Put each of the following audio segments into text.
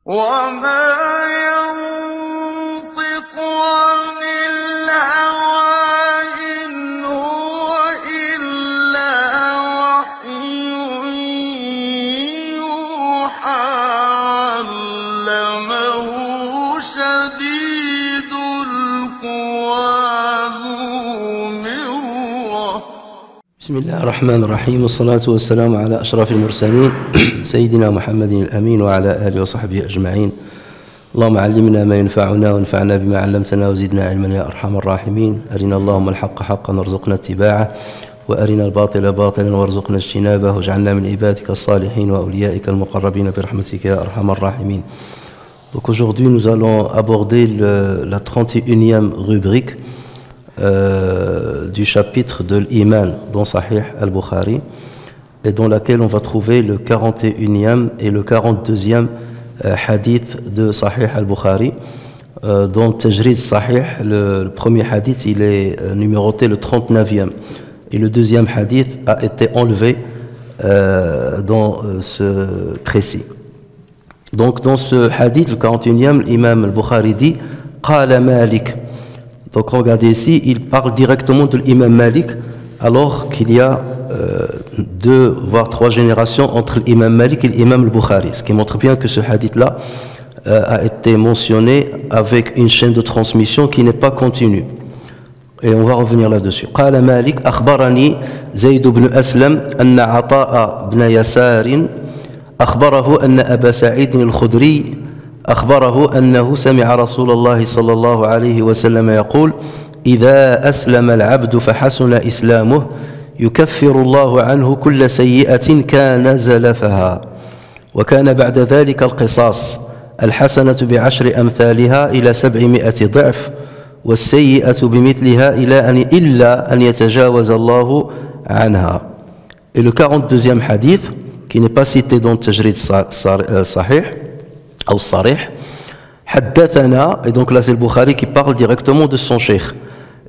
وما ينطق عن الهوى إن هو إلا وحي يوحى علمه شديد القوى ذو مرة. بسم الله الرحمن الرحيم، والصلاة والسلام على أشرف المرسلين سيدنا محمد الأمين وعلى آله وصحبه أجمعين. اللهم علمنا ما ينفعنا وانفعنا بما علمتنا وزدنا علما يا أرحم الراحمين. أرنا اللهم الحق حقا وارزقنا اتباعه، وأرنا الباطل باطلا وارزقنا اجتنابه، واجعلنا من عبادك الصالحين وأوليائك المقربين برحمتك يا أرحم الراحمين. Donc aujourd'hui nous allons aborder la 31e rubrique du chapitre de l'Iman dans Sahih al-Bukhari, et dans laquelle on va trouver le 41e et le 42e hadith de Sahih al-Bukhari. Dans Tajrid Sahih, le premier hadith il est numéroté le 39e, et le deuxième hadith a été enlevé dans ce précis. Donc dans ce hadith, le 41e, l'imam al-Bukhari dit « Qala Malik ». Donc regardez ici, il parle directement de l'imam Malik, alors qu'il y a 2 voire 3 générations entre l'imam Malik et l'imam al-Bukhari, ce qui montre bien que ce hadith-là a été mentionné avec une chaîne de transmission qui n'est pas continue. Et on va revenir là-dessus. قال مالك أخبرني زيد بن أسلم أن عطاء بن يسار أخبره أن أبا سعيد الخدري أخبره أنه سمع رسول الله صلى الله عليه وسلم يقول: إذا أسلم العبد فحسن إسلامه يكفر الله عنه كل سيئة كان زلفها، وكان بعد ذلك القصاص، الحسنة ب10 أمثالها إلى 700 ضعف، والسيئة بمثلها إلا أن يتجاوز الله عنها. Et le 42e hadith, qui n'est pas cité dans Tajrid Sahih, ou Sarih, حدثنا, et donc là c'est le Bukhari qui parle directement de son cheikh,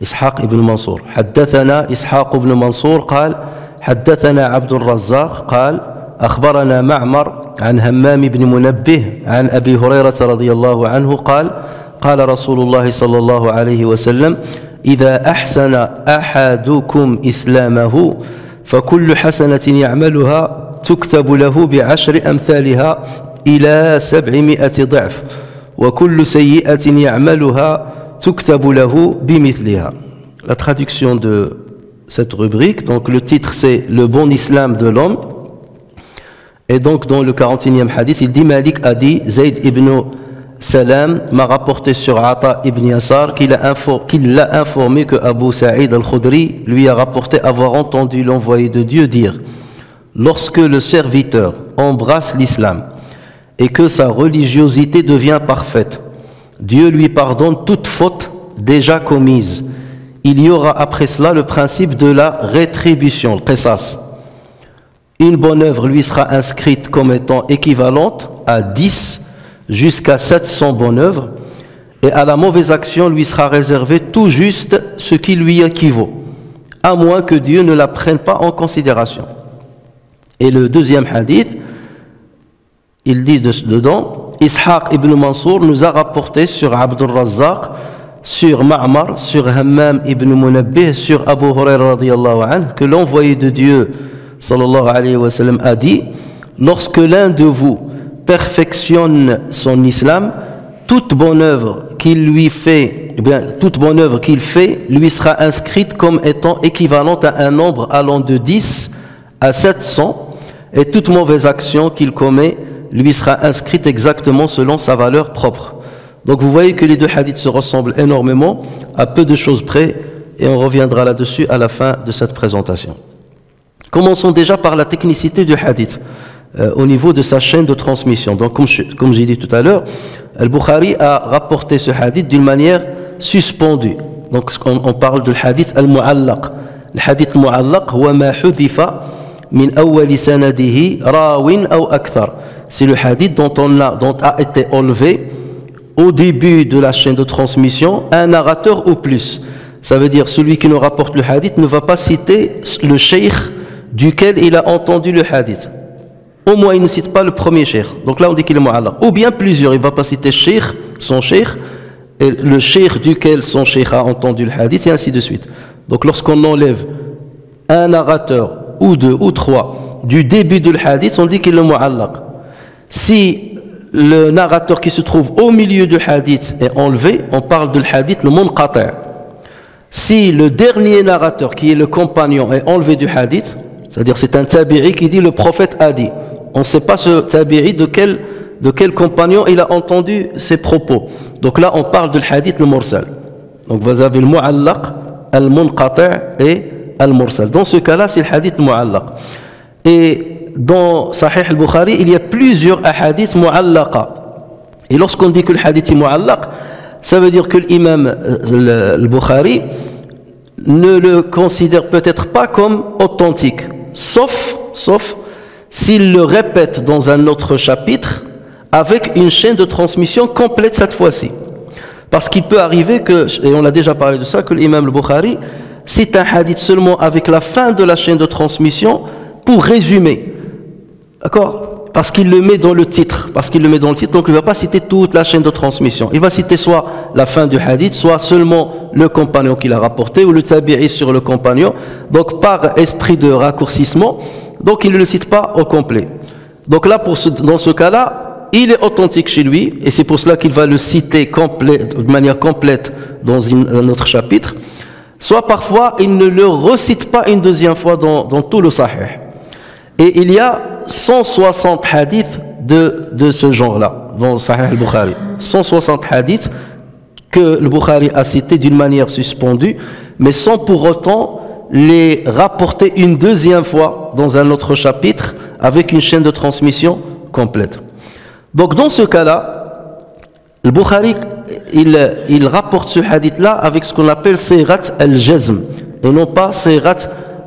إسحاق ibn Mansour. حدثنا إسحاق بن منصور قال: حدثنا عبد الرزاق قال: أخبرنا معمر عن همام بن منبه عن أبي هريرة رضي الله عنه قال: قال رسول الله صلى الله عليه وسلم: إذا أحسن أحدكم إسلامه فكل حسنة يعملها تكتب له ب10 أمثالها إلى 700 ضعف، وكل سيئة يعملها تكتب له بمثلها. La traduction de cette rubrique, donc le titre c'est le bon islam de l'homme, et donc dans le 41e hadith il dit: Malik a dit, Zayd ibn Salam m'a rapporté sur Ata ibn Yasar qu'il l'a informé que Abu Sa'id al-Khudri lui a rapporté avoir entendu l'envoyé de Dieu dire: lorsque le serviteur embrasse l'islam et que sa religiosité devient parfaite, Dieu lui pardonne toute faute déjà commise. Il y aura après cela le principe de la rétribution, le qisas. Une bonne œuvre lui sera inscrite comme étant équivalente à 10 jusqu'à 700 bonnes œuvres, et à la mauvaise action lui sera réservé tout juste ce qui lui équivaut, à moins que Dieu ne la prenne pas en considération. Et le deuxième hadith, il dit dedans: Ishaq ibn Mansour nous a rapporté sur Abdul Razzaq, sur Ma'mar, sur Hammam ibn Munabbih, sur Abu Hurairah radiyallahu anhu, que l'envoyé de Dieu sallallahu alayhi wa sallam a dit: lorsque l'un de vous perfectionne son islam, toute bonne œuvre qu'il fait lui sera inscrite comme étant équivalente à un nombre allant de 10 à 700, et toute mauvaise action qu'il commet lui sera inscrite exactement selon sa valeur propre. Donc vous voyez que les deux hadiths se ressemblent énormément, à peu de choses près, et on reviendra là-dessus à la fin de cette présentation. Commençons déjà par la technicité du hadith, au niveau de sa chaîne de transmission. Donc comme j'ai dit tout à l'heure, Al-Bukhari a rapporté ce hadith d'une manière suspendue. Donc on parle du hadith al-mu'allaq. Le hadith al-mu'allaq huwa ma hudhifa min awwali sanadihi rawin aw akthar. C'est le hadith dont a été enlevé au début de la chaîne de transmission un narrateur ou plus. Ça veut dire celui qui nous rapporte le hadith ne va pas citer le cheikh duquel il a entendu le hadith. au moins il ne cite pas le premier cheikh. Donc là on dit qu'il est mu'allaq. Ou bien plusieurs, il ne va pas citer cheikh, son cheikh, et le cheikh duquel son cheikh a entendu le hadith, et ainsi de suite. Donc lorsqu'on enlève un narrateur, ou deux, ou trois, du début du hadith, on dit qu'il est mu'allaq. Si le narrateur qui se trouve au milieu du hadith est enlevé, on parle du hadith le munqati'. Si le dernier narrateur, qui est le compagnon, est enlevé du hadith, c'est-à-dire c'est un tabi'i qui dit le prophète a dit, on ne sait pas ce tabi'i de quel compagnon il a entendu ses propos. Donc là on parle du hadith le mursal. Donc vous avez le mu'allaq, al munqati' et al mursal. Dans ce cas-là c'est le hadith mu'allaq. Et dans Sahih al-Bukhari il y a plusieurs hadiths mu'allaqa. Et lorsqu'on dit que le hadith est mu'allaq, ça veut dire que l'imam al-Bukhari ne le considère peut-être pas comme authentique, sauf s'il le répète dans un autre chapitre avec une chaîne de transmission complète cette fois-ci. Parce qu'il peut arriver que, et on a déjà parlé de ça, que l'imam al-Bukhari cite un hadith seulement avec la fin de la chaîne de transmission pour résumer. D'accord ? Parce qu'il le met dans le titre, donc il ne va pas citer toute la chaîne de transmission. Il va citer soit la fin du hadith, soit seulement le compagnon qu'il a rapporté, ou le tabi'i sur le compagnon. Donc par esprit de raccourcissement, donc il ne le cite pas au complet. Donc là, dans ce cas-là, il est authentique chez lui, et c'est pour cela qu'il va le citer de manière complète dans un autre chapitre. Soit parfois, il ne le recite pas une deuxième fois dans tout le Sahih. Et il y a 160 hadiths de ce genre-là, dans Sahih al-Bukhari. 160 hadiths que le Bukhari a cités d'une manière suspendue, mais sans pour autant les rapporter une deuxième fois dans un autre chapitre avec une chaîne de transmission complète. Donc dans ce cas-là, le Bukhari, il rapporte ce hadith-là avec ce qu'on appelle sirat al-jazm, et non pas sirat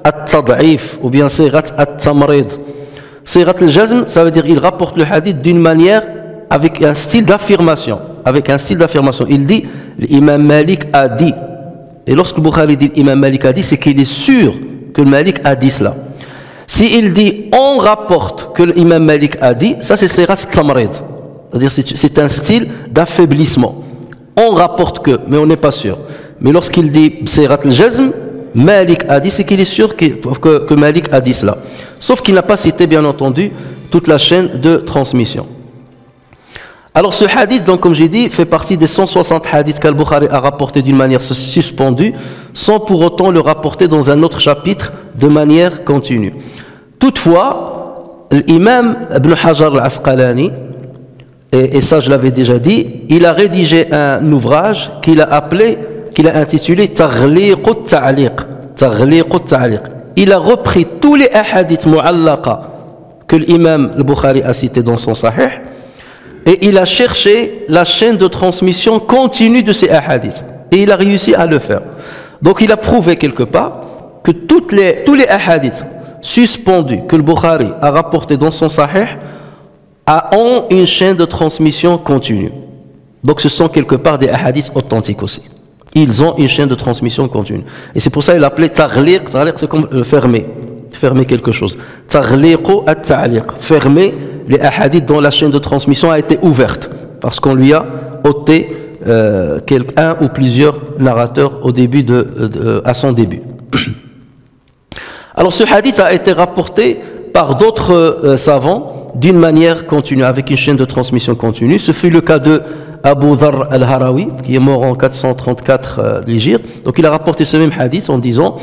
at-tad'if ou bien sirat at-tamrid. Sirat al-jazm, ça veut dire il rapporte le hadith d'une manière avec un style d'affirmation. Il dit l'imam Malik a dit. Et lorsque le Bukhari dit l'imam Malik a dit, c'est qu'il est sûr que le Malik a dit cela. Si il dit on rapporte que l'imam Malik a dit, ça c'est sirat at-tamrid. C'est-à-dire c'est un style d'affaiblissement. On rapporte que, mais on n'est pas sûr. Mais lorsqu'il dit sirat al-jazm, Malik a dit, c'est qu'il est sûr que Malik a dit cela. Sauf qu'il n'a pas cité, bien entendu, toute la chaîne de transmission. Alors ce hadith, donc, comme j'ai dit, fait partie des 160 hadiths qu'Al-Bukhari a rapportés d'une manière suspendue, sans pour autant le rapporter dans un autre chapitre de manière continue. Toutefois, l'imam Ibn Hajar al-Asqalani, et ça je l'avais déjà dit, il a rédigé un ouvrage qu'il a intitulé Taghliq al-Ta'liq. Il a repris tous les hadiths mu'allaqa que l'imam al-Bukhari a cités dans son Sahih, et il a cherché la chaîne de transmission continue de ces hadiths, et il a réussi à le faire. Donc il a prouvé quelque part que tous les hadiths suspendus que le Bukhari a rapportés dans son Sahih ont une chaîne de transmission continue. Donc ce sont quelque part des hadiths authentiques aussi. Ils ont une chaîne de transmission continue. Et c'est pour ça qu'il appelait taghliq. Taghliq, c'est comme fermer quelque chose. Taghliqu at-ta'liq. Fermer les hadiths dont la chaîne de transmission a été ouverte. Parce qu'on lui a ôté un ou plusieurs narrateurs à son début. Alors ce hadith a été rapporté par d'autres savants d'une manière continue, avec une chaîne de transmission continue. Ce fut le cas de Abu Dharr al-Harawi, qui est mort en 434 l'Hégire. Donc il a rapporté ce même hadith en disant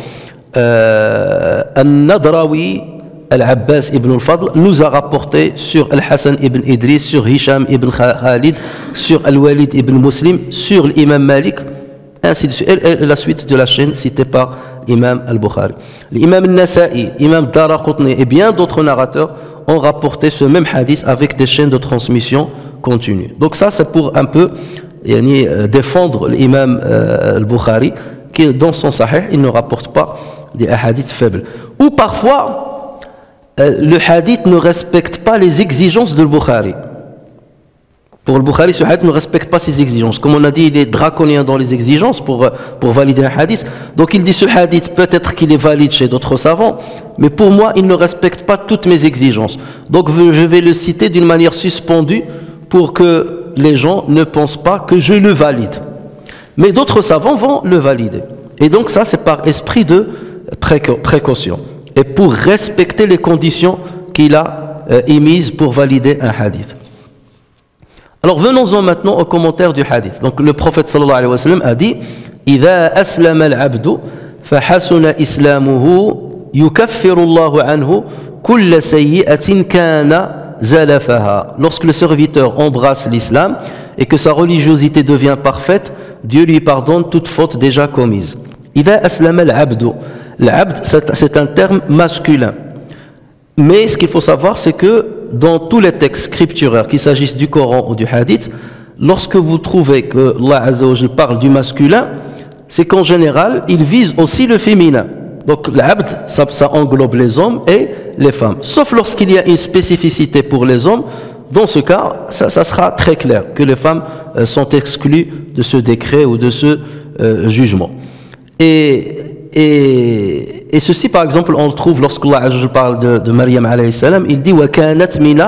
Al-Nadrawi al-Abbas ibn al-Fadl nous a rapporté sur Al-Hassan ibn Idris, sur Hisham ibn Khalid, sur Al-Walid ibn Muslim, sur l'imam Malik, ainsi de suite. Et la suite de la chaîne citée par l'imam al-Bukhari. L'imam al-Nasa'i, l'imam Daraqutni et bien d'autres narrateurs ont rapporté ce même hadith avec des chaînes de transmission continue. Donc ça c'est pour un peu défendre l'imam al-Bukhari qui dans son Sahih il ne rapporte pas des hadiths faibles. Ou parfois le hadith ne respecte pas les exigences de Bukhari. Pour le Bukhari, ce hadith ne respecte pas ses exigences. Comme on a dit, il est draconien dans les exigences pour valider un hadith. Donc il dit ce hadith, peut-être qu'il est valide chez d'autres savants, mais pour moi, il ne respecte pas toutes mes exigences. Donc je vais le citer d'une manière suspendue pour que les gens ne pensent pas que je le valide. Mais d'autres savants vont le valider. Et donc ça, c'est par esprit de précaution. Et pour respecter les conditions qu'il a émises pour valider un hadith. Alors venons-en maintenant au commentaire du hadith. Donc le prophète sallallahu alayhi wa sallam a dit إذا أسلم العبد فحسن إسلامه يكفر الله عنه كل سيئة كان زلفها. Lorsque le serviteur embrasse l'islam et que sa religiosité devient parfaite, Dieu lui pardonne toute faute déjà commise. إذا أسلم العبد. L'abd, c'est un terme masculin. Mais ce qu'il faut savoir, c'est que dans tous les textes scripturaires, qu'il s'agisse du Coran ou du Hadith, lorsque vous trouvez que Allah Azza wa Jalla parle du masculin, c'est qu'en général, il vise aussi le féminin. Donc l'abd, ça englobe les hommes et les femmes. Sauf lorsqu'il y a une spécificité pour les hommes, dans ce cas, ça sera très clair que les femmes sont exclues de ce décret ou de ce jugement. Et ceci, par exemple, on le trouve lorsque Allah parle de Maryam alayhi salam, il dit وَكَانَتْ مِنَ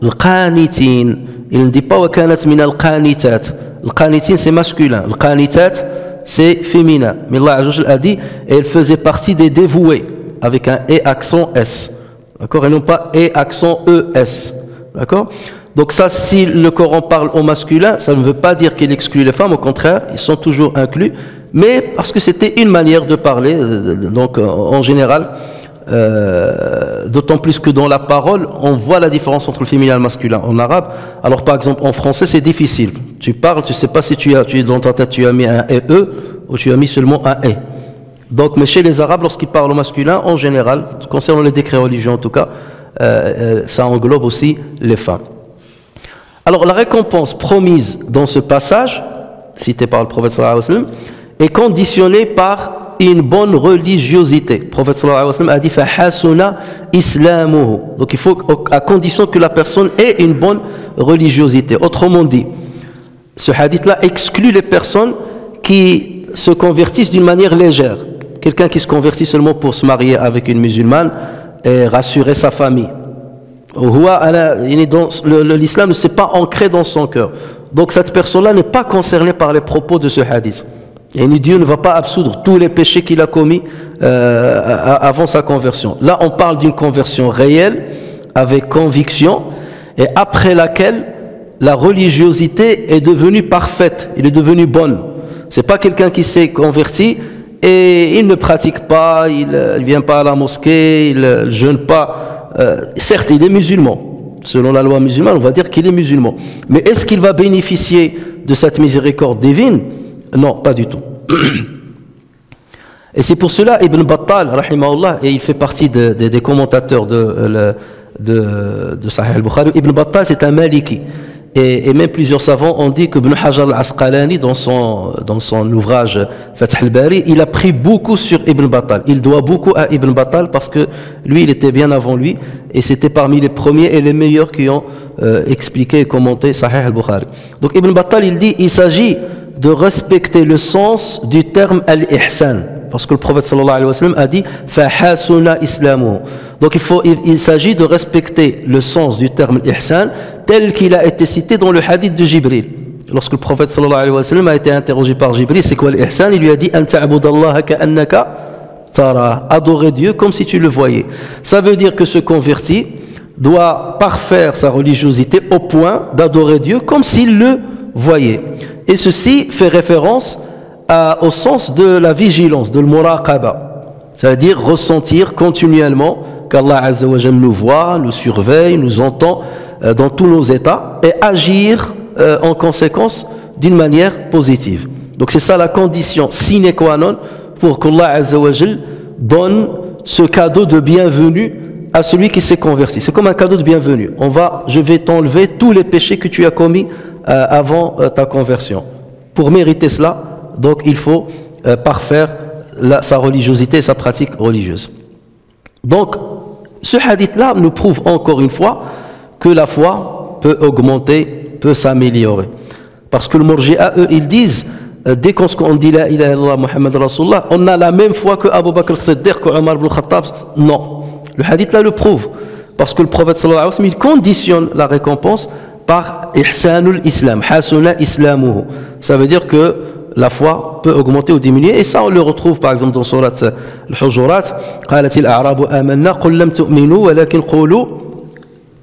الْقَانِتِينَ. Il ne dit pas وَكَانَتْ مِنَ الْقَانِتَاتِ. الْقَانِتِينَ c'est masculin, الْقَانِتَاتِ c'est féminin. Mais Allah a dit, et elle faisait partie des dévoués, avec un E accent S. D'accord? Et non pas E accent ES. D'accord? Donc ça, si le Coran parle au masculin, ça ne veut pas dire qu'il exclut les femmes, au contraire, ils sont toujours inclus. Mais parce que c'était une manière de parler, donc en général, d'autant plus que dans la parole, on voit la différence entre le féminin et le masculin en arabe. Alors par exemple, en français, c'est difficile. Tu parles, tu ne sais pas si tu es dans ta tête, tu as mis un E ou tu as mis seulement un E. Donc, mais chez les arabes, lorsqu'ils parlent au masculin, en général, concernant les décrets religieux en tout cas, ça englobe aussi les femmes. Alors la récompense promise dans ce passage, cité par le prophète sallallahu alayhi wa sallam, est conditionnée par une bonne religiosité. Le prophète sallallahu alayhi wa sallam a dit فَحَسُنَ إِسْلَامُهُ. Donc il faut, à condition que la personne ait une bonne religiosité. Autrement dit, ce hadith-là exclut les personnes qui se convertissent d'une manière légère. Quelqu'un qui se convertit seulement pour se marier avec une musulmane et rassurer sa famille. L'islam ne s'est pas ancré dans son cœur. Donc cette personne-là n'est pas concernée par les propos de ce hadith. Et Dieu ne va pas absoudre tous les péchés qu'il a commis avant sa conversion. Là, on parle d'une conversion réelle, avec conviction, et après laquelle la religiosité est devenue parfaite, elle est devenue bonne. C'est pas quelqu'un qui s'est converti et il ne pratique pas, il ne vient pas à la mosquée, il ne jeûne pas. Certes, il est musulman. Selon la loi musulmane, on va dire qu'il est musulman. Mais est-ce qu'il va bénéficier de cette miséricorde divine? Non, pas du tout. Et c'est pour cela Ibn Battal, rahimahullah, et il fait partie des commentateurs de Sahih al-Bukhari. Ibn Battal, c'est un Maliki. Et même plusieurs savants ont dit que Ibn Hajar al-Asqalani, dans son ouvrage Fath al-Bari, il a pris beaucoup sur Ibn Battal. Il doit beaucoup à Ibn Battal parce que lui, il était bien avant lui et c'était parmi les premiers et les meilleurs qui ont expliqué et commenté Sahih al-Bukhari. Donc Ibn Battal, il dit, il s'agit de respecter le sens du terme al-ihsan. Parce que le prophète sallallahu alayhi wa sallam a dit فَحَسُنَ إِسْلَامُهُ. Donc il s'agit de respecter le sens du terme ihsan tel qu'il a été cité dans le hadith de Jibril. Lorsque le prophète sallallahu alayhi wa sallam a été interrogé par Jibril, c'est quoi l'ihsan? Il lui a dit أَن تَعْبُدَ اللَّهَ كَأَنَّكَ تَرَاهُ. Adorer Dieu comme si tu le voyais. Ça veut dire que ce converti doit parfaire sa religiosité au point d'adorer Dieu comme s'il le voyait. Et ceci fait référence au sens de la vigilance, de l'muraqaba, c'est-à-dire ressentir continuellement qu'Allah Azza wa Jalla nous voit, nous surveille, nous entend dans tous nos états et agir en conséquence d'une manière positive. Donc c'est ça la condition sine qua non pour qu'Allah Azza wa Jalla donne ce cadeau de bienvenue à celui qui s'est converti. C'est comme un cadeau de bienvenue. Je vais t'enlever tous les péchés que tu as commis avant ta conversion. Pour mériter cela, donc il faut parfaire sa religiosité et sa pratique religieuse. Donc ce hadith-là nous prouve encore une fois que la foi peut augmenter peut s'améliorer. Parce que le Murji'a, eux, ils disent, dès qu'on dit la ilaha illallah Muhammad Rasulullah, on a la même foi que Abu Bakr Siddiq, que Omar ibn Khattab. Non. Le hadith là le prouve. Parce que le prophète sallallahu alayhi wa sallam, il conditionne la récompense par ihsanul islam, hasuna islamuhu. Ça veut dire que la foi peut augmenter ou diminuer, et ça on le retrouve par exemple dans surat al-Hujurat. قالت الأعراب آمنا قل لم تؤمنوا ولكن قولوا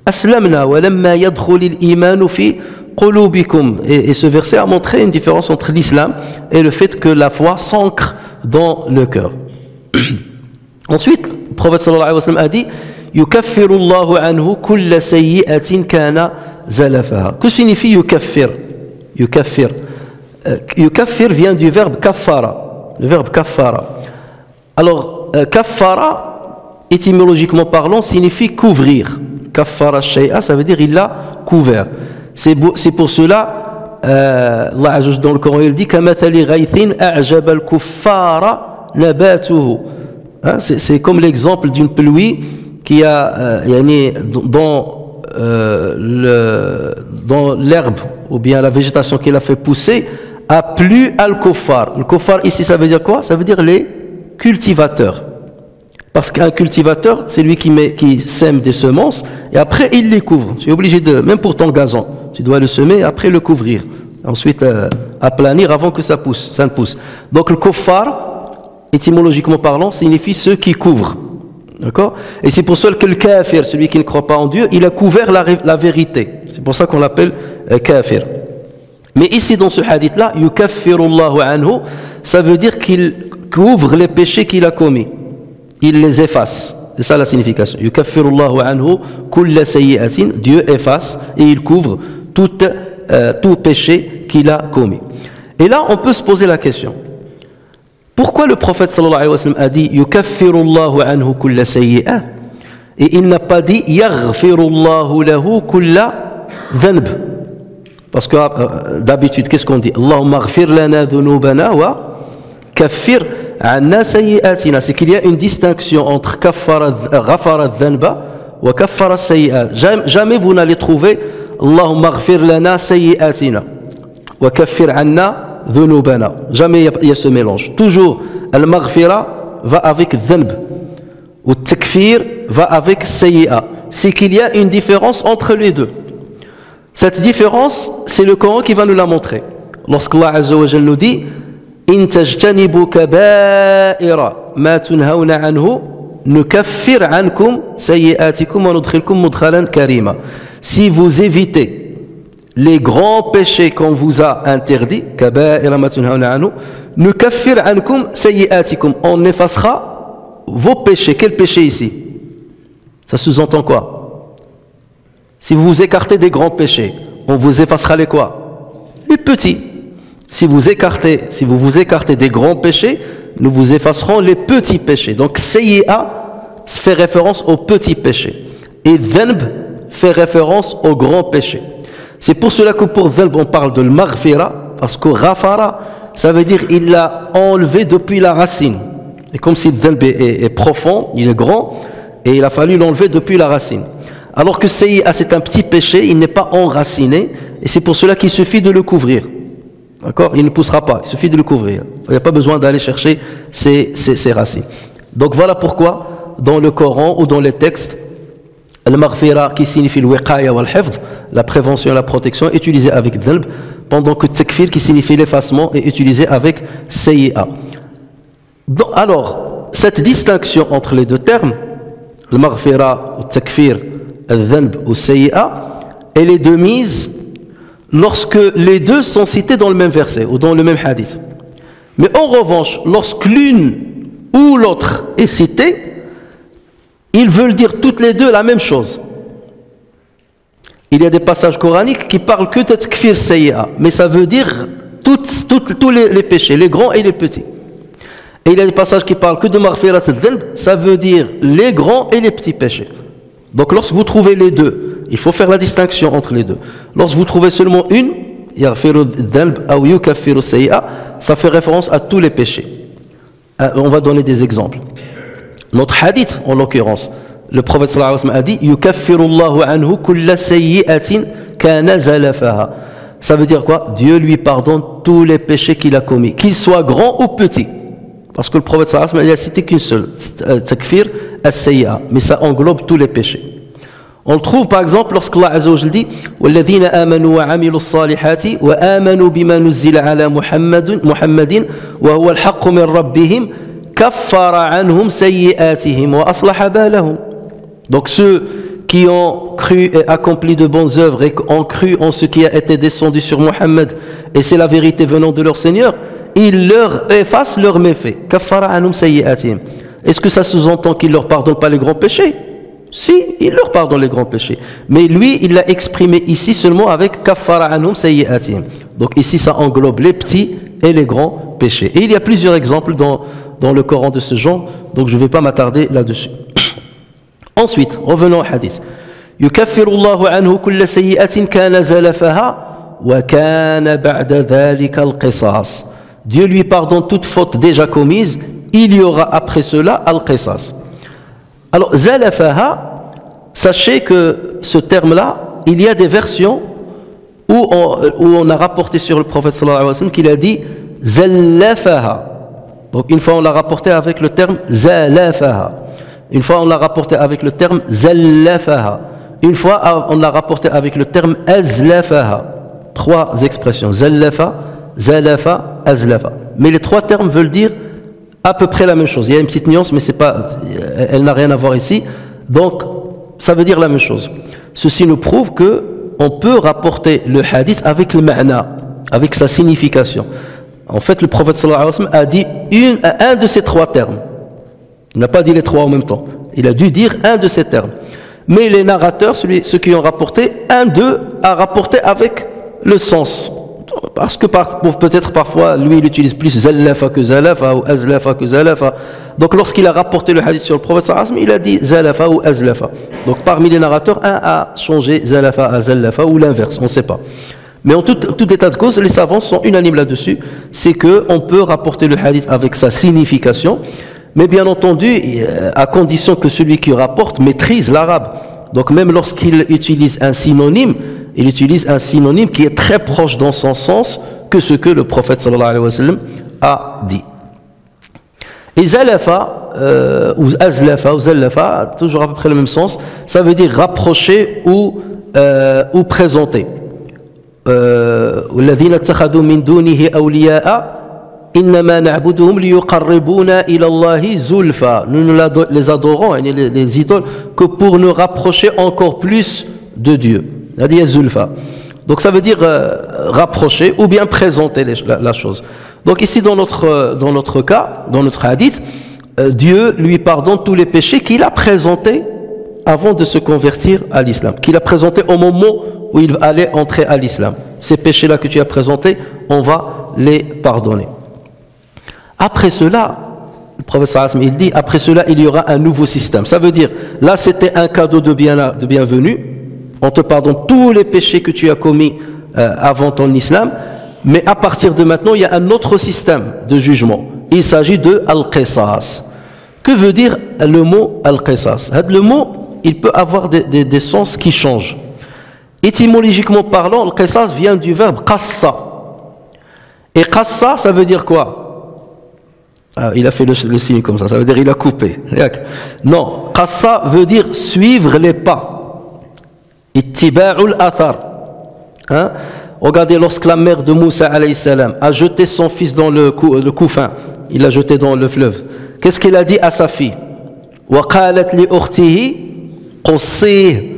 أسلمنا ولما يدخل الإيمان في قلوبكم. Et ce verset a montré une différence entre l'islam et le fait que la foi s'ancre dans le cœur. Ensuite, le prophète sallallahu alayhi wa sallam a dit يكفر الله عنه كل سيئة كان زلفها. Que signifie يكفر? يكفر. Yukaffir vient du verbe kaffara, le verbe kaffara. Alors, kaffara, étymologiquement parlant, signifie couvrir. Kaffara shay'a, ça veut dire il l'a couvert. C'est pour cela, Allah Azza wa Jalla dans le Coran, il dit kamathali ghaythin a'jaba al-kuffara nabatuhu. C'est comme l'exemple d'une pluie qui a dans l'herbe ou bien la végétation qu'il a fait pousser a plu al-kuffar. Le kuffar ici ça veut dire quoi? Ça veut dire les cultivateurs. Parce qu'un cultivateur, c'est lui qui sème des semences et après il les couvre. Tu es obligé de, même pour ton gazon, tu dois le semer et après le couvrir. Ensuite aplanir avant que ça ne pousse. Donc le kuffar, étymologiquement parlant, signifie ceux qui couvrent. D'accord? Et c'est pour ça que le kafir, celui qui ne croit pas en Dieu, il a couvert la vérité. C'est pour ça qu'on l'appelle kafir. Mais ici dans ce hadith-là, yukaffirullahu anhu, ça veut dire qu'il couvre les péchés qu'il a commis. Il les efface. C'est ça la signification. Yukaffirullahu anhu kulla sayyi'atin, Dieu efface et il couvre tout péché qu'il a commis. Et là, on peut se poser la question. Pourquoi le prophète sallallahu alayhi wa sallam a dit yukaffirullahu anhu kulla sayyi'a et il n'a pas dit yaghfirullahu lahu kulla dhanb? Parce que d'habitude, qu'est-ce qu'on dit? Allahumma ghfir lana dhunubana wa kaffir anna sayyi'atina. C'est qu'il y a une distinction entre ghafara dhanba wa kaffara sayyi'a. Jamais vous n'allez trouver Allahumma ghfir lana sayyi'atina wa kaffir anna dhunubana. Jamais il y a ce mélange. Toujours, al-maghfira va avec dhanb ou takfir va avec sayyi'a. C'est qu'il y a une différence entre les deux. Cette différence, c'est le Coran qui va nous la montrer. Lorsqu'Allah Azza wa Jalla nous dit in tajtanibu kaba'ira ma tunhauna anhu nukaffir ankum sayyi'atikum wa nudkhilkum mudkhalan karima. Si vous évitez les grands péchés qu'on vous a interdits, kaba'ira ma tunhauna anhu nukaffir ankum sayyi'atikum, on effacera vos péchés. Quel péché ici? Ça sous-entend quoi? Si vous vous écartez des grands péchés, on vous effacera les quoi? Les petits. Si vous vous écartez des grands péchés, nous vous effacerons les petits péchés. Donc sayyi'a fait référence aux petits péchés. Et dhanb fait référence aux grands péchés. C'est pour cela que pour dhanb on parle de maghfira, parce que ghafara, ça veut dire il l'a enlevé depuis la racine. Et comme si le dhanb est profond, il est grand, et il a fallu l'enlever depuis la racine. Alors que sayyi'a, c'est un petit péché, il n'est pas enraciné, et c'est pour cela qu'il suffit de le couvrir. D'accord? Il ne poussera pas, il suffit de le couvrir. Il n'y a pas besoin d'aller chercher ses racines. Donc voilà pourquoi, dans le Coran ou dans les textes, al-maghfira, qui signifie le wiqaya wal hifd, la prévention et la protection, est utilisé avec dhanb, pendant que takfir, qui signifie l'effacement, est utilisé avec sayyi'a. Alors, cette distinction entre les deux termes, le maghfira ou takfir, al-dhanb ou sayyi'a, elle est de mise lorsque les deux sont cités dans le même verset ou dans le même hadith. Mais en revanche, lorsque l'une ou l'autre est citée, ils veulent dire toutes les deux la même chose. Il y a des passages coraniques qui parlent que de takfir sayyi'a, mais ça veut dire tous les péchés, les grands et les petits. Et il y a des passages qui parlent que de maghfirat al-dhanb, ça veut dire les grands et les petits péchés. Donc lorsque vous trouvez les deux, il faut faire la distinction entre les deux. Lorsque vous trouvez seulement une, yaghfiru dhanb ou yukaffiru sayyi'a, ça fait référence à tous les péchés. On va donner des exemples. Notre hadith, en l'occurrence, le prophète sallallahu alayhi wa sallam a dit yukaffirullahu anhu kulla sayyi'atin كان زلفها. Ça veut dire quoi? Dieu lui pardonne tous les péchés qu'il a commis, qu'ils soient grands ou petits. Parce que le prophète sallallahu alayhi wa sallam, il a cité qu'une seule, takfir as-sayyi'a, mais ça englobe tous les péchés. On le trouve par exemple lorsque Allah Azza wa Jalla dit وَالَّذِينَ آمَنُوا وَعَمِلُوا الصَّالِحَاتِ وَآمَنُوا بِمَا نُزِّلَ عَلَى محمد وهو الحق من ربهم كفر عنهم سيئاتهم وأصلح بالهم. Donc ceux qui ont cru et accompli de bonnes œuvres et ont cru en ce qui a été descendu sur Mohammed, et c'est la vérité venant de leur Seigneur, il leur efface leurs méfaits. كفر عنهم سيئاتهم. Est-ce que ça sous-entend qu'il ne leur pardonne pas les grands péchés? Si, il leur pardonne les grands péchés. Mais lui, il l'a exprimé ici seulement avec كفر عنهم سيئاتهم. Donc ici, ça englobe les petits et les grands péchés. Et il y a plusieurs exemples dans le Coran de ce genre, donc je ne vais pas m'attarder là-dessus. Ensuite, revenons au hadith. يكفر الله عنه كل سيئة كان زلفها وكان بعد ذلك القصاص. Dieu lui pardonne toute faute déjà commise, il y aura après cela al-qisas. Alors, zalafaha, sachez que ce terme-là, il y a des versions où on a rapporté sur le prophète sallallahu alayhi wa sallam qu'il a dit zallafaha. Donc, une fois on l'a rapporté avec le terme zalafaha. Une fois on l'a rapporté avec le terme zallafaha. Une fois on l'a rapporté avec le terme azlafaha. Trois expressions, zallafa, zalafa, azlafa. Mais les trois termes veulent dire à peu près la même chose. Il y a une petite nuance, mais elle n'a rien à voir ici. Donc, ça veut dire la même chose. Ceci nous prouve que on peut rapporter le hadith avec le ma'na, avec sa signification. En fait, le prophète sallallahu alayhi wa sallam a dit un de ces trois termes. Il n'a pas dit les trois en même temps. Il a dû dire un de ces termes. Mais les narrateurs, ceux qui ont rapporté, un d'eux a rapporté avec le sens. Parce que peut-être parfois, lui, il utilise plus zallafa que zalafa ou azlafa que zalafa. Donc lorsqu'il a rapporté le hadith sur le prophète sallallahu alayhi wa sallam, il a dit zalafa ou azlafa. Donc parmi les narrateurs, un a changé zalafa à zallafa ou l'inverse, on ne sait pas. Mais en tout état de cause, les savants sont unanimes là-dessus. C'est qu'on peut rapporter le hadith avec sa signification, mais bien entendu, à condition que celui qui rapporte maîtrise l'arabe. Donc même lorsqu'il utilise un synonyme, il utilise un synonyme qui est très proche dans son sens que ce que le prophète sallallahu alayhi wa sallam a dit. Et zalafa, ou azlafa, ou zallafa, toujours à peu près le même sens, ça veut dire rapprocher ou présenter. وَالَّذِينَ اتَّخَذُوا مِن دُونِهِ أَوْلِيَاءَ إِنَّمَا نَعْبُدُهُمْ لِيُقَرِّبُونَا إِلَى اللَّهِ زُلْفَى. Nous ne les adorons, les idoles, que pour nous rapprocher encore plus de Dieu. C'est-à-dire zulfa. Donc ça veut dire rapprocher ou bien présenter la chose. Donc ici dans notre cas, dans notre hadith, Dieu lui pardonne tous les péchés qu'il a présentés avant de se convertir à l'islam, qu'il a présenté au moment où il allait entrer à l'islam. Ces péchés-là que tu as présentés, on va les pardonner. Après cela, le prophète sallallahu alayhi wa sallam, il dit, après cela, il y aura un nouveau système. Ça veut dire, là c'était un cadeau de bienvenue, on te pardonne tous les péchés que tu as commis avant ton islam, mais à partir de maintenant, il y a un autre système de jugement. Il s'agit de al-qisas. Que veut dire le mot al-qisas? Le mot, il peut avoir des sens qui changent. Étymologiquement parlant, al-qisas vient du verbe qassa. Et qassa, ça veut dire quoi? Il a fait le signe comme ça veut dire il a coupé. Non, qassa veut dire suivre les pas. Ittiba'ul athar. Regardez, lorsque la mère de Moussa alayhi salam a jeté son fils dans le couffin, il l'a jeté dans le fleuve. Qu'est-ce qu'il a dit à sa fille? Wa qalat li ukhtihi qussih.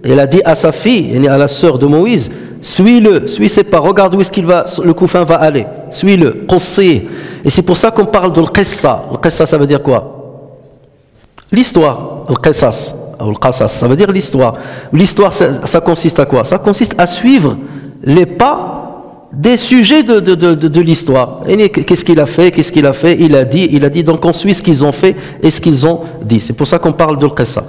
Elle a dit à sa fille, à la sœur de Moïse, suis-le, suis ses pas, regarde où est-ce qu'il va, le couffin va aller, suis-le, qussih. Et c'est pour ça qu'on parle de l'qissa. L'qissa, ça veut dire quoi? L'histoire. L'qissas, ou l'qasas, ça veut dire l'histoire. L'histoire, ça consiste à quoi? Ça consiste à suivre les pas des sujets de l'histoire. Qu'est-ce qu'il a fait? Qu'est-ce qu'il a fait? Il a dit, donc on suit ce qu'ils ont fait et ce qu'ils ont dit. C'est pour ça qu'on parle de l'qissa.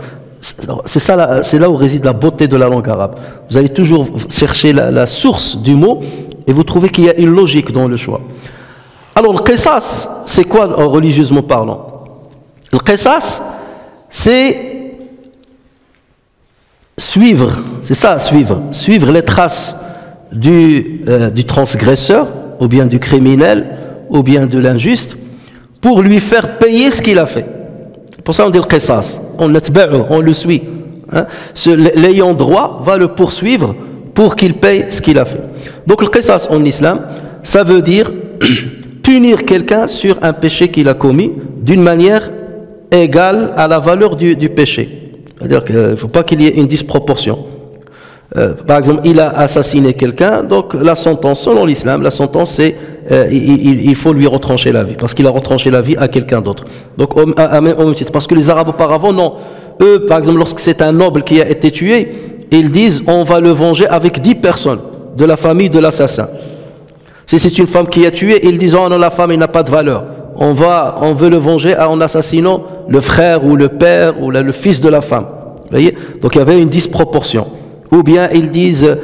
C'est là où réside la beauté de la langue arabe. Vous allez toujours chercher la source du mot et vous trouvez qu'il y a une logique dans le choix. Alors le qisas, c'est quoi religieusement parlant? Le qisas, c'est suivre, c'est ça, suivre les traces du transgresseur, ou bien du criminel, ou bien de l'injuste, pour lui faire payer ce qu'il a fait. Pour ça on dit le qisas, on le suit. Hein? L'ayant droit va le poursuivre pour qu'il paye ce qu'il a fait. Donc le qisas en islam, ça veut dire punir quelqu'un sur un péché qu'il a commis d'une manière égale à la valeur du péché. C'est-à-dire qu'il ne faut pas qu'il y ait une disproportion. Par exemple, il a assassiné quelqu'un, donc la sentence, selon l'islam, la sentence c'est il faut lui retrancher la vie, parce qu'il a retranché la vie à quelqu'un d'autre. Donc, parce que les Arabes auparavant, non. Eux, par exemple, lorsque c'est un noble qui a été tué, ils disent on va le venger avec 10 personnes de la famille de l'assassin. Si c'est une femme qui a tué, ils disent oh non, la femme elle n'a pas de valeur. On veut le venger en assassinant le frère ou le père ou le fils de la femme. Vous voyez? Donc il y avait une disproportion. Ou bien ils disent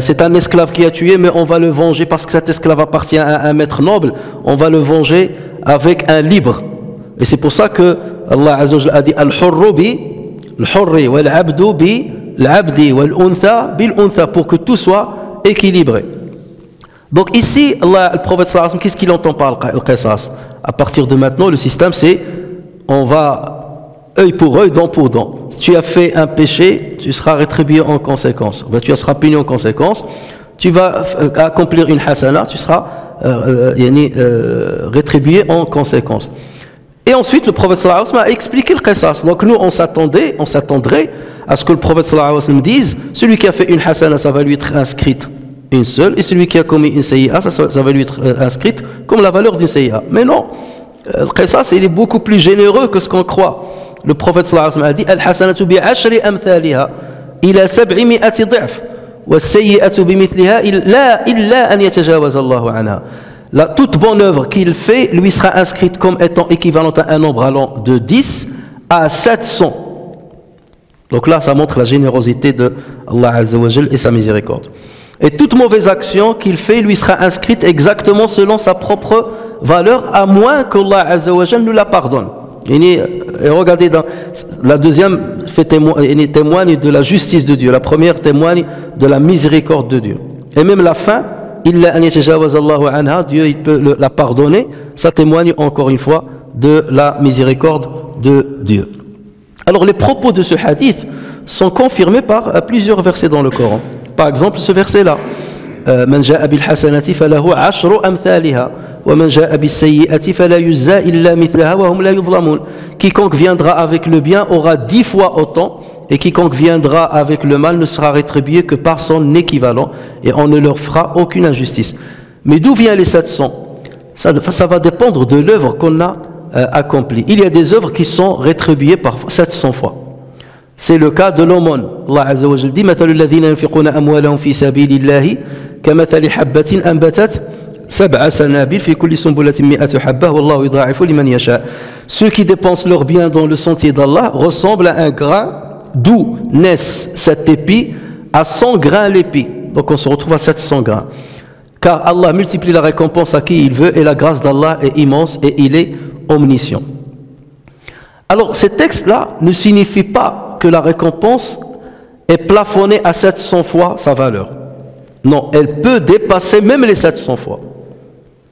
c'est un esclave qui a tué, mais on va le venger parce que cet esclave appartient à un maître noble. On va le venger avec un libre. Et c'est pour ça que Allah Azza wa Jalla a dit al-hurru bi al-hurri wal-abdu bi al-abdi wal-untha bil-untha, pour que tout soit équilibré. Donc ici, le prophète sallallahu alayhi wa sallam, qu'est-ce qu'il entend par le qisas? À partir de maintenant, le système c'est on va œil pour œil, dent pour dent. Si tu as fait un péché, tu seras rétribué en conséquence. Tu seras puni en conséquence. Tu vas accomplir une hasana, tu seras rétribué en conséquence. Et ensuite, le prophète sallallahu alayhi wa sallam a expliqué le qisas. Donc nous, on s'attendrait à ce que le prophète sallallahu alayhi wa sallam dise celui qui a fait une hasana, ça va lui être inscrite une seule, et celui qui a commis une sayyi'a, ça va lui être inscrite comme la valeur d'une sayyi'a. Mais non, le qisas, il est beaucoup plus généreux que ce qu'on croit. Le prophète sallallahu alayhi wa sallam a dit al-hasanatu bi 'ashri amthaliha ila 700 ضعف was-sayyi'atu bimithliha illa an yatajawaz Allahu anha. Toute bonne œuvre qu'il fait lui sera inscrite comme étant équivalente à un nombre allant de 10 à 700. Donc là, ça montre la générosité de Allah Azza wa Jal et sa miséricorde. Et toute mauvaise action qu'il fait lui sera inscrite exactement selon sa propre valeur, à moins qu'Allah Azza wa Jal nous la pardonne. Et regardez, dans la deuxième témoigne de la justice de Dieu, la première témoigne de la miséricorde de Dieu. Et même la fin, illa an yatajawaz Allahu anha, Dieu il peut la pardonner, ça témoigne encore une fois de la miséricorde de Dieu. Alors les propos de ce hadith sont confirmés par plusieurs versets dans le Coran. Par exemple, ce verset-là, Man ja'a bil hasanati falahu 'ashru amthaliha wa man ja'a bis sayyi'ati fala yujza illa mithlaha wa hum la yuzlamun. Quiconque viendra avec le bien aura 10 fois autant, et quiconque viendra avec le mal ne sera rétribué que par son équivalent, et on ne leur fera aucune injustice. Mais d'où viennent les 700? Ça va dépendre de l'œuvre qu'on a accomplie. Il y a des œuvres qui sont rétribuées par 700 fois. C'est le cas de l'aumône. Allah Azza wa Jalla dit مثل الذين ينفقون أموالهم في سبيل الله كمثل حبة أنبتت 7 سنابل في كل سنبلة 100 حبة والله يضاعف لمن يشاء. Ceux qui dépensent leurs biens dans le sentier d'Allah ressemblent à un grain d'où naissent 7 épis à 100 grains l'épi. Donc on se retrouve à 700 grains. Car Allah multiplie la récompense à qui il veut, et la grâce d'Allah est immense et il est omniscient. Alors ces textes-là ne signifient pas que la récompense est plafonnée à 700 fois sa valeur. Non, elle peut dépasser même les 700 fois.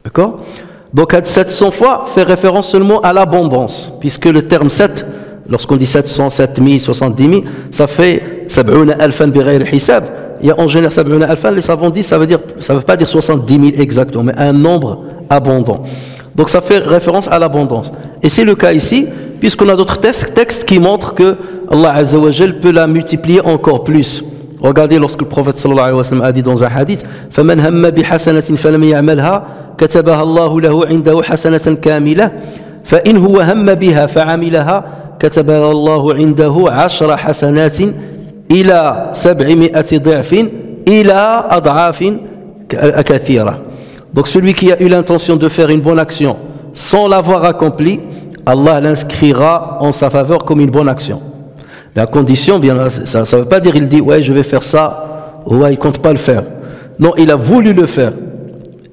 D'accord? Donc 700 fois fait référence seulement à l'abondance, puisque le terme 7, lorsqu'on dit 700, 7000, 70 000, ça fait 70 alfan bighayr hisab. Il y a en général 70 alfan, les savants disent, ça veut pas dire 70 000 exactement, mais un nombre abondant. Donc ça fait référence à l'abondance. Et c'est le cas ici, puisqu'on a d'autres textes qui montrent que Allah Azza wa Jal peut la multiplier encore plus. Regardez lorsque le prophète sallallahu alayhi wa sallam a dit dans un hadith فَمَنْ هَمَّ بِحَسَنَةٍ فَلَمْ يَعْمَلْهَا كَتَبَهَا اللَّهُ لَهُ عِنْدَهُ حَسَنَةً كَامِلَةً فَإِنْ هُوَ هَمَّ بِهَا فَعَمِلَهَا كَتَبَهَا اللَّهُ عِنْدَهُ 10 حسنات إلى 700 ضعف إلى أضعاف كثيرة. Donc celui qui a eu l'intention de faire une bonne action sans l'avoir accomplie, Allah l'inscrira en sa faveur comme une bonne action. Mais à condition, bien, ça ne veut pas dire il dit ouais je vais faire ça, ouais il compte pas le faire. Non, il a voulu le faire.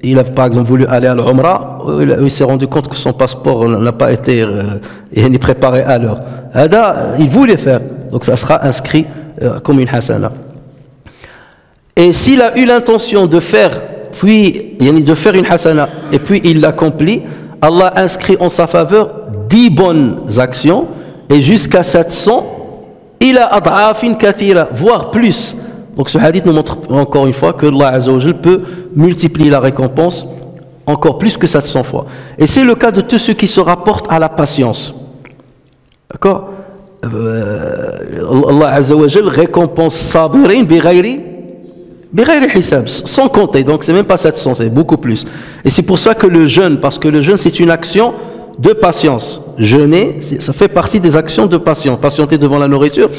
Il a par exemple voulu aller à l'Umrah, il s'est rendu compte que son passeport n'a pas été ni préparé à l'heure. Il voulait faire, donc ça sera inscrit comme une hasana. Et s'il a eu l'intention de faire, de faire une hasana, et puis il l'accomplit, Allah inscrit en sa faveur 10 bonnes actions, et jusqu'à 700, il a ad'afin kathira, voire plus. Donc ce hadith nous montre encore une fois que Allah Azza wa Jal peut multiplier la récompense encore plus que 700 fois. Et c'est le cas de tous ceux qui se rapportent à la patience. D'accord? Allah Azza wa Jal récompense sabirin bighayri hisab, sans compter. Donc c'est même pas 700, c'est beaucoup plus. Et c'est pour ça que le jeûne, parce que le jeûne c'est une action de patience. Jeûner, ça fait partie des actions de patience. Patienter devant la nourriture.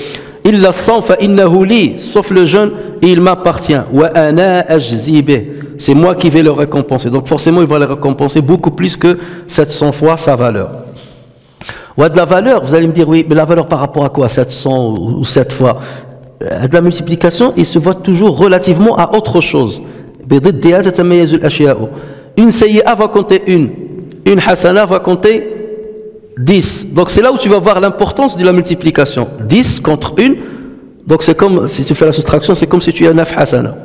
Illa san fa innahu li, sauf le jeûne, il m'appartient. Wa ana ajzi bih, c'est moi qui vais le récompenser. Donc forcément, il va le récompenser beaucoup plus que 700 fois sa valeur. Ou de la valeur, vous allez me dire, oui, mais la valeur par rapport à quoi, 700 ou 7 fois? De la multiplication, il se voit toujours relativement à autre chose. Une sayyi'a va compter une hasana va compter 10. Donc c'est là où tu vas voir l'importance de la multiplication. 10 contre 1. Donc c'est comme, si tu fais la soustraction, c'est comme si tu as 9 hasana.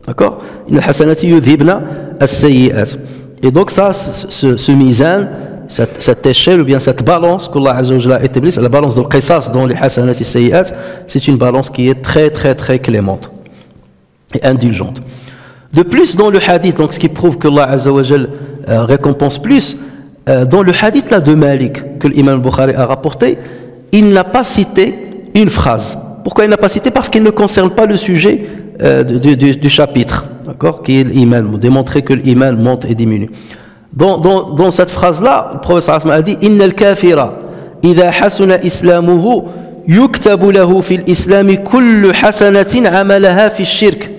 D'accord? Une hasanati yudhibna as-sayyi'at. Et donc ça, ce mizan, cette échelle ou bien cette balance qu'Allah Azza wa Jalla a établie, c'est la balance de qisas dans les hasanati as-sayyi'at, c'est une balance qui est très très très clémente et indulgente. De plus, dans le hadith, donc ce qui prouve que Allah Azza wa Jalla récompense plus, dans le hadith là de Malik que l'imam Bukhari a rapporté, il n'a pas cité une phrase. Pourquoi il n'a pas cité? Parce qu'il ne concerne pas le sujet du chapitre, d'accord, qui est l'iman, démontrer que l'iman monte et diminue. Dans cette phrase-là, le prophète sallallahu alayhi wa sallam a dit Inna al-kafira idha hasuna islamuhu yuktabu lahu fil islami kullu hasanatin amalaha fi shirk.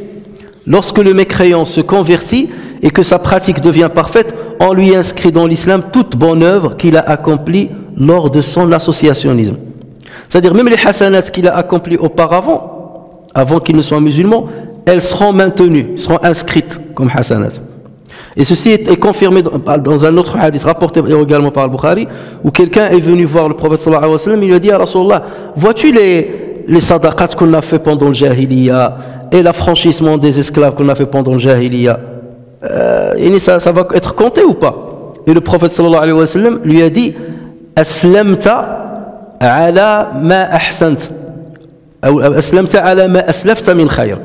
Lorsque le mécréant se convertit et que sa pratique devient parfaite, on lui inscrit dans l'islam toute bonne œuvre qu'il a accomplie lors de son associationnisme. C'est-à-dire même les hasanats qu'il a accomplies auparavant, avant qu'il ne soit musulman, elles seront maintenues, seront inscrites comme hasanat. Et ceci est confirmé dans un autre hadith rapporté également par Al-Bukhari, où quelqu'un est venu voir le prophète sallallahu alayhi wa sallam, il lui a dit à Rasulallah, vois-tu les sadaqats qu'on a fait pendant le jahiliya et l'affranchissement des esclaves qu'on a fait pendant le jahiliya, ça va être compté ou pas? Et le prophète sallallahu alayhi wa sallam lui a dit aslamta ala ma ahsant ou aslamta ala ma aslafta min khayr.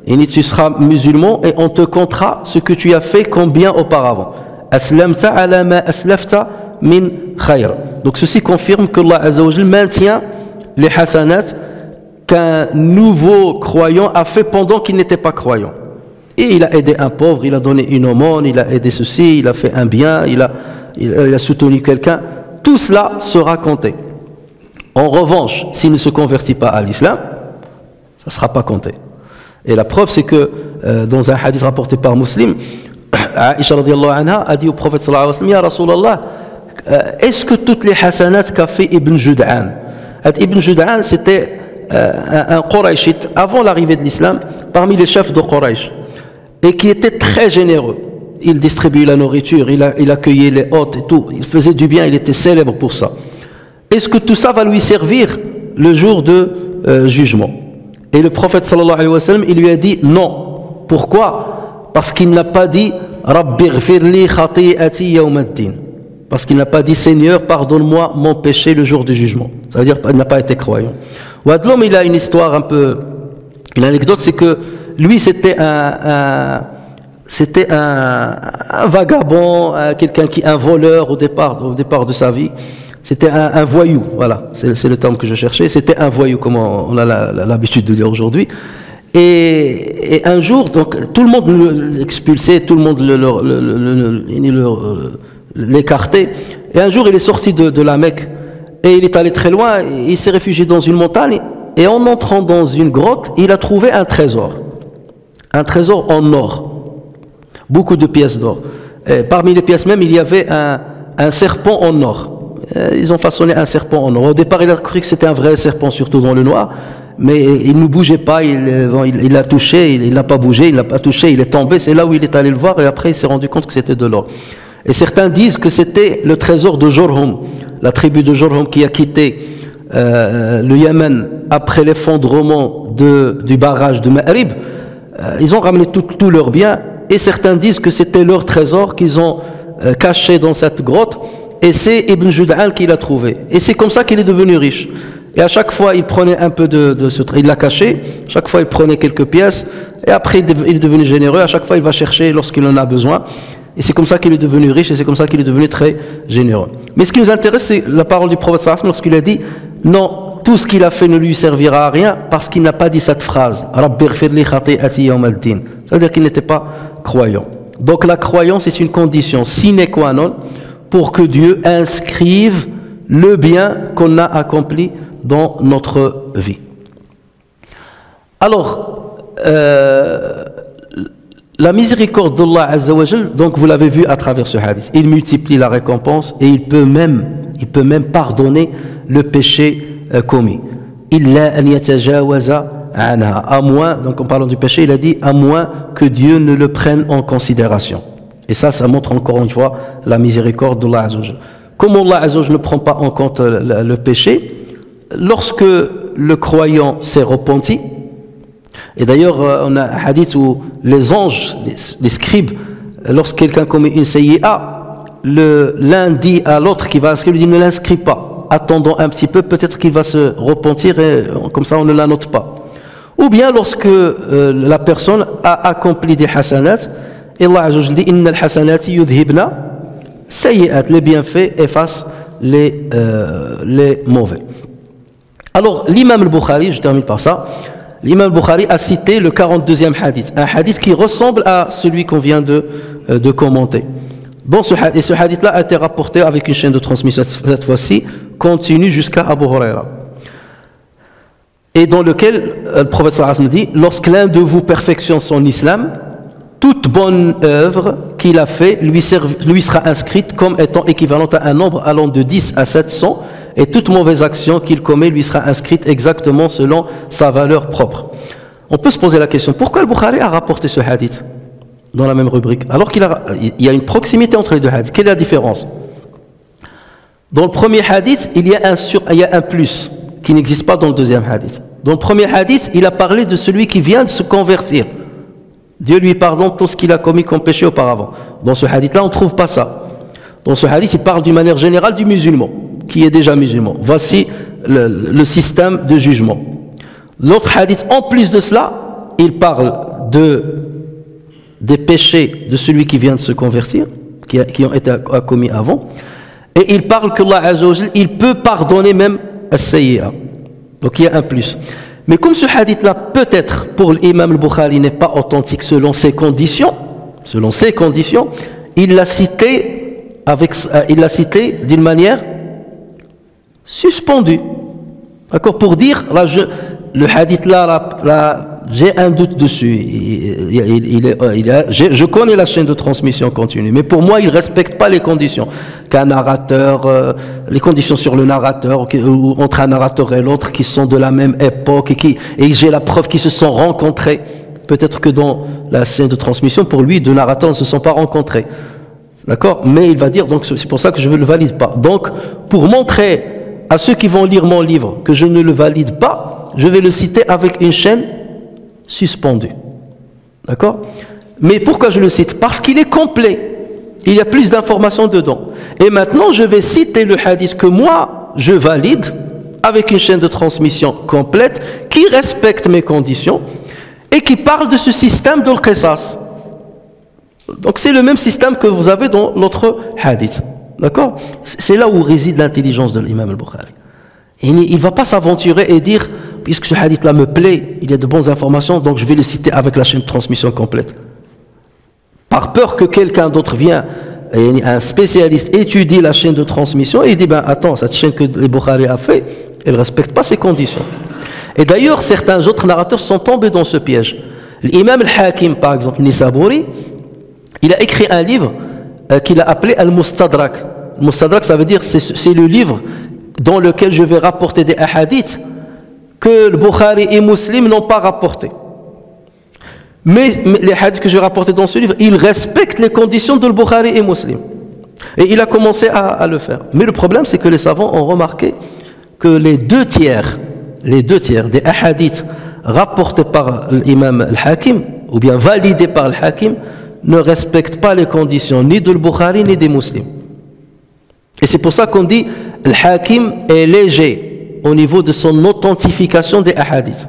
Et tu seras musulman et on te comptera ce que tu as fait comme bien auparavant. Aslamta ala ma aslafta min khayr. Donc ceci confirme que Allah Azza wa Jalla maintient les hasanats qu'un nouveau croyant a fait pendant qu'il n'était pas croyant. Et il a aidé un pauvre, il a donné une aumône, il a aidé ceci, il a fait un bien, il a soutenu quelqu'un. Tout cela sera compté. En revanche, s'il ne se convertit pas à l'islam, ça ne sera pas compté. Et la preuve, c'est que dans un hadith rapporté par Muslim, Aïcha radiyallahu anha a dit au prophète sallallahu alayhi wa sallam, Ya Rasulallah, est-ce que toutes les hasanats qu'a fait Ibn Jud'an? Ibn Jud'an, c'était un Qurayshite avant l'arrivée de l'islam, parmi les chefs de Quraysh, et qui était très généreux. Il distribuait la nourriture, il accueillait les hôtes et tout, il faisait du bien, il était célèbre pour ça. Est-ce que tout ça va lui servir le jour de jugement? Et le prophète sallallahu alayhi wa sallam, il lui a dit non. Pourquoi? Parce qu'il n'a pas dit Rabbi ghfirli khati'ati yawm ad-din. Parce qu'il n'a pas dit Seigneur, pardonne-moi mon péché le jour du jugement. Ça veut dire qu'il n'a pas été croyant. Wadlom, il a une histoire un peu, une anecdote, c'est que lui c'était un vagabond, quelqu'un un voleur au départ de sa vie. C'était un voyou, voilà, c'est le terme que je cherchais. C'était un voyou, comme on a l'habitude de dire aujourd'hui. Et un jour, donc tout le monde l'expulsait, tout le monde l'écartait. Et un jour, il est sorti de la Mecque et il est allé très loin. Il s'est réfugié dans une montagne et en entrant dans une grotte, il a trouvé un trésor en or, beaucoup de pièces d'or. Et parmi les pièces même, il y avait un serpent en or. Ils ont façonné un serpent en or. Au départ, il a cru que c'était un vrai serpent, surtout dans le noir, mais il ne bougeait pas, il l'a touché, il n'a pas bougé, il n'a pas touché, il est tombé, c'est là où il est allé le voir, et après il s'est rendu compte que c'était de l'or. Et certains disent que c'était le trésor de Jurhum, la tribu de Jurhum qui a quitté le Yémen après l'effondrement du barrage de Ma'rib, ils ont ramené tous leurs biens et certains disent que c'était leur trésor qu'ils ont caché dans cette grotte et c'est Ibn Jud'an qui l'a trouvé. Et c'est comme ça qu'il est devenu riche. Et à chaque fois, il prenait un peu de ce il l'a caché, chaque fois il prenait quelques pièces et après il est devenu généreux, à chaque fois il va chercher lorsqu'il en a besoin. Et c'est comme ça qu'il est devenu riche et c'est comme ça qu'il est devenu très généreux. Mais ce qui nous intéresse, c'est la parole du prophète sallallahu alayhi wa sallam lorsqu'il a dit non, tout ce qu'il a fait ne lui servira à rien parce qu'il n'a pas dit cette phrase. C'est-à-dire qu'il n'était pas croyant. Donc la croyance est une condition sine qua non pour que Dieu inscrive le bien qu'on a accompli dans notre vie. Alors, la miséricorde d'Allah Azza wa Jal, donc vous l'avez vu à travers ce hadith, il multiplie la récompense et il peut même pardonner le péché commis. Illa an yatajawaza anha, à moins, donc en parlant du péché, il a dit à moins que Dieu ne le prenne en considération. Et ça montre encore une fois la miséricorde d'Allah Azza wa Jal. Comme Allah Azza wa Jal ne prend pas en compte le péché, lorsque le croyant s'est repenti, et d'ailleurs on a un hadith où les anges, les scribes, lorsque quelqu'un commet une sayyi'a, l'un dit à l'autre qui va inscrire, lui dit ne l'inscris pas, attendons un petit peu, peut-être qu'il va se repentir et comme ça on ne la note pas. Ou bien lorsque la personne a accompli des hasanats, et Allah Azza wa Jalla dit innal hasanati yudhibna sayyi'at, les bienfaits effacent les mauvais. Alors l'imam al-Bukhari, je termine par ça, l'imam al-Bukhari a cité le 42e hadith, un hadith qui ressemble à celui qu'on vient de commenter. Dans ce hadith-là a été rapporté avec une chaîne de transmission, cette fois-ci, continue jusqu'à Abu Huraira. Et dans lequel le prophète sallallahu alayhi wa sallam dit, lorsque l'un de vous perfectionne son islam, toute bonne œuvre qu'il a fait lui sera inscrite comme étant équivalente à un nombre allant de 10 à 700, et toute mauvaise action qu'il commet lui sera inscrite exactement selon sa valeur propre. On peut se poser la question, pourquoi le Bukhari a rapporté ce hadith dans la même rubrique, alors qu'il y a une proximité entre les deux hadiths? Quelle est la différence? Dans le premier hadith, il y a un plus qui n'existe pas dans le deuxième hadith. Dans le premier hadith, il a parlé de celui qui vient de se convertir. Dieu lui pardonne tout ce qu'il a commis comme péché auparavant. Dans ce hadith-là, on ne trouve pas ça. Dans ce hadith, il parle d'une manière générale du musulman, qui est déjà musulman. Voici le système de jugement. L'autre hadith, en plus de cela, il parle des péchés de celui qui vient de se convertir, qui ont été commis avant. Et il parle que Allah Azza wa Jal, il peut pardonner même as-sayyi'a. Donc il y a un plus. Mais comme ce hadith-là, peut-être pour l'imam al-Bukhari n'est pas authentique selon ses conditions, il l'a cité d'une manière suspendue. D'accord? Pour dire, là, le hadith-là, j'ai un doute dessus. Je connais la chaîne de transmission continue, mais pour moi, il ne respecte pas les conditions qu'un narrateur, les conditions sur le narrateur, ou entre un narrateur et l'autre qui sont de la même époque, et j'ai la preuve qu'ils se sont rencontrés. Peut-être que dans la chaîne de transmission, pour lui, deux narrateurs ne se sont pas rencontrés. D'accord? Mais il va dire, donc c'est pour ça que je ne le valide pas. Donc, pour montrer à ceux qui vont lire mon livre que je ne le valide pas, je vais le citer avec une chaîne suspendue. D'accord? Mais pourquoi je le cite? Parce qu'il est complet. Il y a plus d'informations dedans. Et maintenant, je vais citer le hadith que moi, je valide avec une chaîne de transmission complète qui respecte mes conditions et qui parle de ce système de l'qisas. Donc c'est le même système que vous avez dans l'autre hadith. D'accord? C'est là où réside l'intelligence de l'imam al-Bukhari. Il ne va pas s'aventurer et dire, puisque ce hadith-là me plaît, il y a de bonnes informations, donc je vais le citer avec la chaîne de transmission complète. Par peur que quelqu'un d'autre vienne, un spécialiste étudie la chaîne de transmission et il dit, ben attends, cette chaîne que le Bukhari a fait, elle ne respecte pas ses conditions. Et d'ailleurs, certains autres narrateurs sont tombés dans ce piège. L'imam al-Hakim, par exemple, Nisaburi, il a écrit un livre qu'il a appelé Al-Mustadrak. Al-Mustadrak, ça veut dire, c'est le livre dans lequel je vais rapporter des hadiths que le Bukhari et Muslim n'ont pas rapportés. Mais les hadiths que je vais rapporter dans ce livre, ils respectent les conditions de le Bukhari et Muslim. Et il a commencé à le faire. Mais le problème, c'est que les savants ont remarqué que les deux tiers des hadiths rapportés par l'imam al-Hakim, ou bien validés par al-Hakim, ne respectent pas les conditions ni de al-Bukhari ni des musulmans. Et c'est pour ça qu'on dit al-Hakim est léger au niveau de son authentification des hadiths.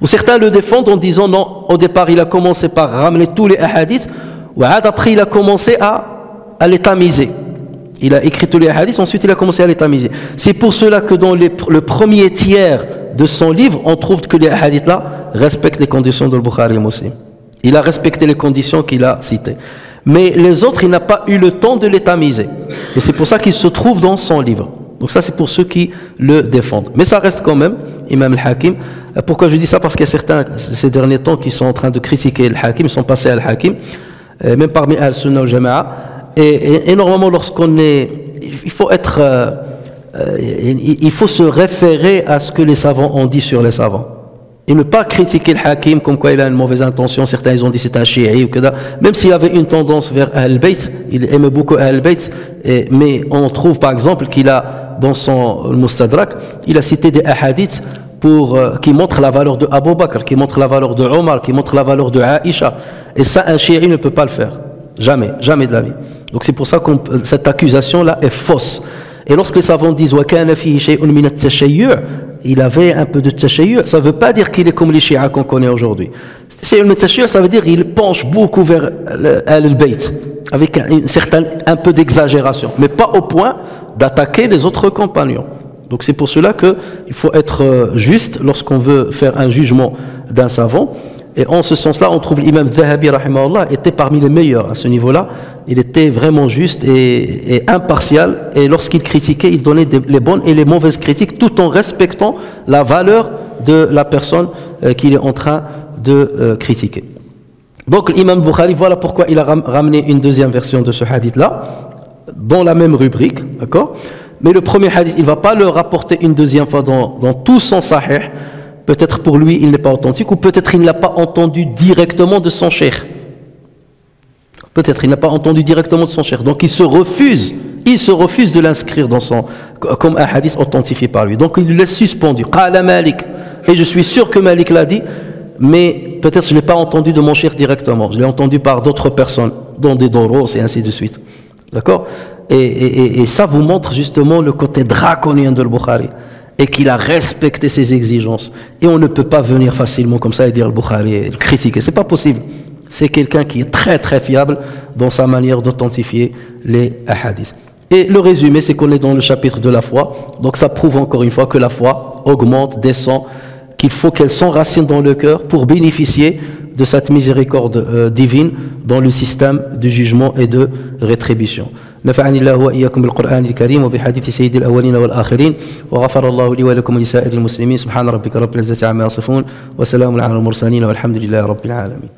Ou certains le défendent en disant non, au départ il a commencé par ramener tous les hadiths, ou après il a commencé à les tamiser. Il a écrit tous les hadiths, ensuite il a commencé à les tamiser. C'est pour cela que dans le premier tiers de son livre, on trouve que les hadiths là respectent les conditions de Bukhari et Muslim. Il a respecté les conditions qu'il a citées. Mais les autres, il n'a pas eu le temps de les tamiser. Et c'est pour ça qu'ils se trouvent dans son livre. Donc ça, c'est pour ceux qui le défendent. Mais ça reste quand même, Imam al-Hakim. Pourquoi je dis ça? Parce qu'il y a certains, ces derniers temps, qui sont en train de critiquer al-Hakim, ils sont passés à al-Hakim, même parmi al-Sunnah al-Jama'a. Et normalement, lorsqu'on est... Il faut se référer à ce que les savants ont dit sur les savants. Et ne pas critiquer le Hakim comme quoi il a une mauvaise intention. Certains ils ont dit c'est un chi'i ou que ça. Même s'il avait une tendance vers Ahl-Bayt, il aimait beaucoup Ahl-Bayt, mais on trouve par exemple qu'il a dans son Mustadrak, il a cité des hadiths qui montrent la valeur de Abu Bakr, qui montrent la valeur de Omar, qui montrent la valeur de Aïcha. Et ça, un chi'i ne peut pas le faire. Jamais, jamais de la vie. Donc c'est pour ça que cette accusation-là est fausse. Et lorsque les savants disent وَكَانَ فِيهِ شَيْءٌ مِنَ التَّشَيُّعِ, il avait un peu de tashayyu', ça ne veut pas dire qu'il est comme les chiites qu'on connaît aujourd'hui. Shay'un min at-tashayyu', ça veut dire qu'il penche beaucoup vers Al-Bayt, avec un peu d'exagération, mais pas au point d'attaquer les autres compagnons. Donc c'est pour cela qu'il faut être juste lorsqu'on veut faire un jugement d'un savant. Et en ce sens-là, on trouve l'imam Dhahabi, rahimahullah, était parmi les meilleurs à ce niveau-là. Il était vraiment juste et impartial. Et lorsqu'il critiquait, il donnait les bonnes et les mauvaises critiques, tout en respectant la valeur de la personne qu'il est en train de critiquer. Donc l'imam Bukhari, voilà pourquoi il a ramené une deuxième version de ce hadith-là, dans la même rubrique, d'accord? Mais le premier hadith, il ne va pas le rapporter une deuxième fois dans tout son sahih. Peut-être pour lui, il n'est pas authentique, ou peut-être il ne l'a pas entendu directement de son cheikh. Peut-être il n'a pas entendu directement de son cheikh. Donc il se refuse de l'inscrire comme un hadith authentifié par lui. Donc il le laisse suspendu. Qala Malik. Et je suis sûr que Malik l'a dit, mais peut-être je ne l'ai pas entendu de mon cheikh directement. Je l'ai entendu par d'autres personnes, dont des doros et ainsi de suite. D'accord? Et ça vous montre justement le côté draconien de Bukhari. Et qu'il a respecté ses exigences. Et on ne peut pas venir facilement comme ça et dire le Bukhari et le critiquer. C'est pas possible. C'est quelqu'un qui est très très fiable dans sa manière d'authentifier les hadiths. Et le résumé, c'est qu'on est dans le chapitre de la foi. Donc ça prouve encore une fois que la foi augmente, descend, qu'il faut qu'elle s'enracine dans le cœur pour bénéficier de cette miséricorde divine dans le système de jugement et de rétribution. نفعني الله وإياكم بالقرآن الكريم وبحديث سيد الأولين والآخرين وغفر الله لي ولكم ولسائر المسلمين سبحان ربك رب العزة عما يصفون وسلام على المرسلين والحمد لله رب العالمين.